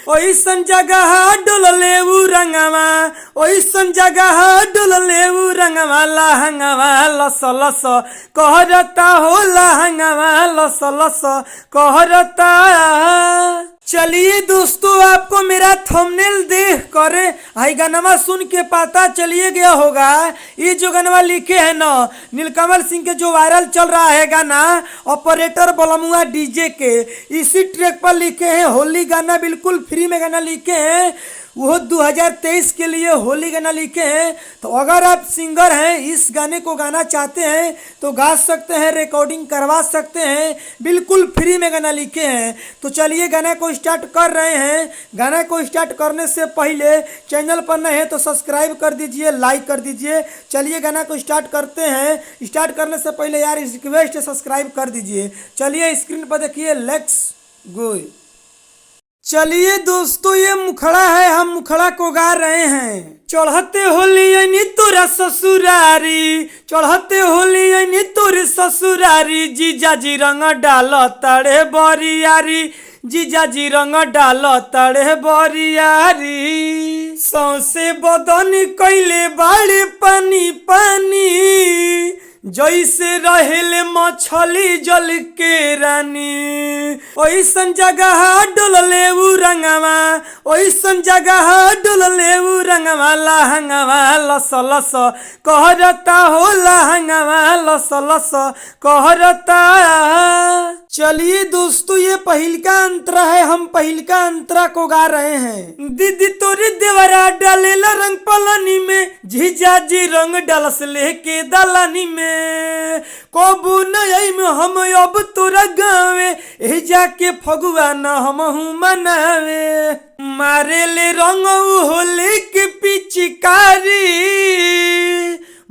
ओइसन जगह डोलले उ रंगवा, ओइसन जगह डोलले उ रंगवा, लहंगवा लस लस कहरता हो, लहंगवा लस लस कहरता। चलिए दोस्तों, आपको मेरा थंबनेल देख कर हाई गाना सुन के पता चलिए गया होगा, ये जो गाना लिखे है ना नीलकमल सिंह के, जो वायरल चल रहा है गाना ऑपरेटर बलमुआ डीजे के, इसी ट्रैक पर लिखे हैं होली गाना, बिल्कुल फ्री में गाना लिखे हैं, वो 2023 के लिए होली गाना लिखे हैं। तो अगर आप सिंगर हैं, इस गाने को गाना चाहते हैं तो गा सकते हैं, रिकॉर्डिंग करवा सकते हैं, बिल्कुल फ्री में गाना लिखे हैं। तो चलिए गाना को स्टार्ट कर रहे हैं। गाना को स्टार्ट करने से पहले चैनल पर नए हैं तो सब्सक्राइब कर दीजिए, लाइक कर दीजिए। चलिए गाना को स्टार्ट करते हैं। स्टार्ट करने से पहले यार रिक्वेस्ट है, सब्सक्राइब कर दीजिए। चलिए स्क्रीन पर देखिए, लेट्स गो। चलिए दोस्तों, ये मुखड़ा है, हम मुखड़ा को गा रहे हैं। चढ़ते होली यानी तोरा ससुरारी, चढ़ते होली यानी तोर ससुरारी, जीजा जी रंग डाल तड़े बरियारी, जीजा जी रंग डाल तड़े बरियारी, सौसे बदन कैले बाड़े पानी पानी, जैसे रहेले मछली जल के रानी, ओइसन जगह डोलले उ रंगवा, ओइसन जगह डोलले उ रंगवा, लहंगवा लस लस कहरता हो, लहंगवा लस लस कहरता। चलिए दोस्तों, ये पहिलका अंतरा है, हम पहिलका अंतरा को गा रहे हैं। दीदी तोरे देवरा डालेला रंग पलानी में, जीजा जी रंग डालस लेके दलानी में, कबू नई में हम अब तोरा गावे, ए जाके फगुआ न हमहू मनावे, मारे ले रंग होले के पिचकारी,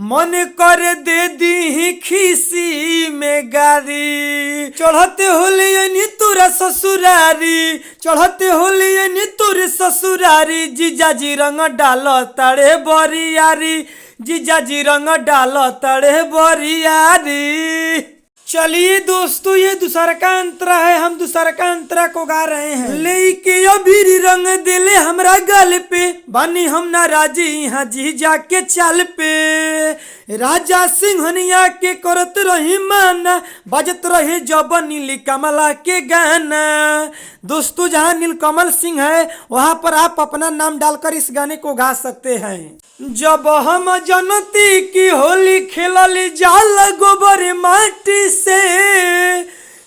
मन कर दे दी खीसी में गारी, चढ़ते होली यानी तोरा ससुरारी, चढ़ते होली यानी तोर ससुरारी, जीजा जी रंग डाल तड़े बरियारी, जीजा जी रंग डाल तड़े बरियारी। चलिए दोस्तों, ये दूसरा का अंतरा है, हम दूसरा का अंतरा को गा रहे हैं। लेके अबीर रंग दिले हमरा गल पे, बानी हम ना राजी यहाँ जीजा के चाल पे, राजा सिंहनिया के करत रही माना, बजत रहे जब नीलकमला के गाना। दोस्तों, जहाँ नीलकमल सिंह है वहाँ पर आप अपना नाम डालकर इस गाने को गा सकते हैं। जब हम जनती की होली खेलली जाल गोबर माटी से,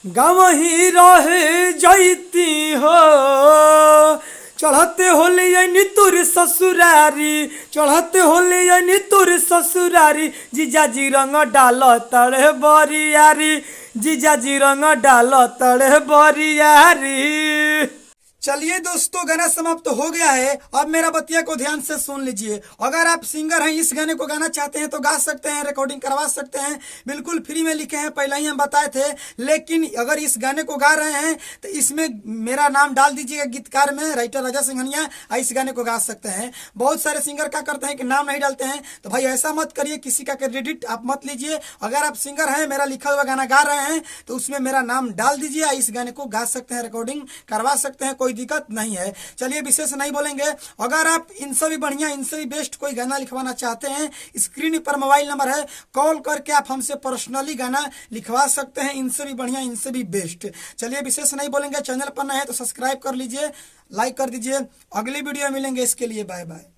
गाँव ही रह जाती हो, चढ़ते होली यानी तोर ससुरारी, चढ़ते होली यानी तोर ससुरारी, जीजा जी रंग डाल तड़े बरियारी, जीजा जी रंग डाल तड़े बरियारी। चलिए दोस्तों, गाना समाप्त हो गया है। अब मेरा बतिया को ध्यान से सुन लीजिए। अगर आप सिंगर हैं, इस गाने को गाना चाहते हैं तो गा सकते हैं, रिकॉर्डिंग करवा सकते हैं, बिल्कुल फ्री में लिखे हैं, पहले ही हम बताए थे। लेकिन अगर इस गाने को गा रहे हैं तो इसमें मेरा नाम डाल दीजिएगा गीतकार में, राइटर राजा सिंघनिया, इस गाने को गा सकते हैं। बहुत सारे सिंगर क्या करते हैं कि नाम नहीं डालते हैं, तो भाई ऐसा मत करिए, किसी का क्रेडिट आप मत लीजिए। अगर आप सिंगर हैं, मेरा लिखा हुआ गाना गा रहे हैं तो उसमें मेरा नाम डाल दीजिए, इस गाने को गा सकते हैं, रिकॉर्डिंग करवा सकते हैं, कोई दिक्कत नहीं है। चलिए विशेष नहीं बोलेंगे। अगर आप इनसे भी बढ़िया, इनसे भी बेस्ट कोई गाना लिखवाना चाहते हैं, स्क्रीन पर मोबाइल नंबर है, कॉल करके आप हमसे पर्सनली गाना लिखवा सकते हैं, इनसे भी बढ़िया, इनसे भी बेस्ट। चलिए विशेष नहीं बोलेंगे। चैनल पर नए हैं तो सब्सक्राइब कर लीजिए, लाइक कर दीजिए। अगली वीडियो मिलेंगे, इसके लिए बाय बाय।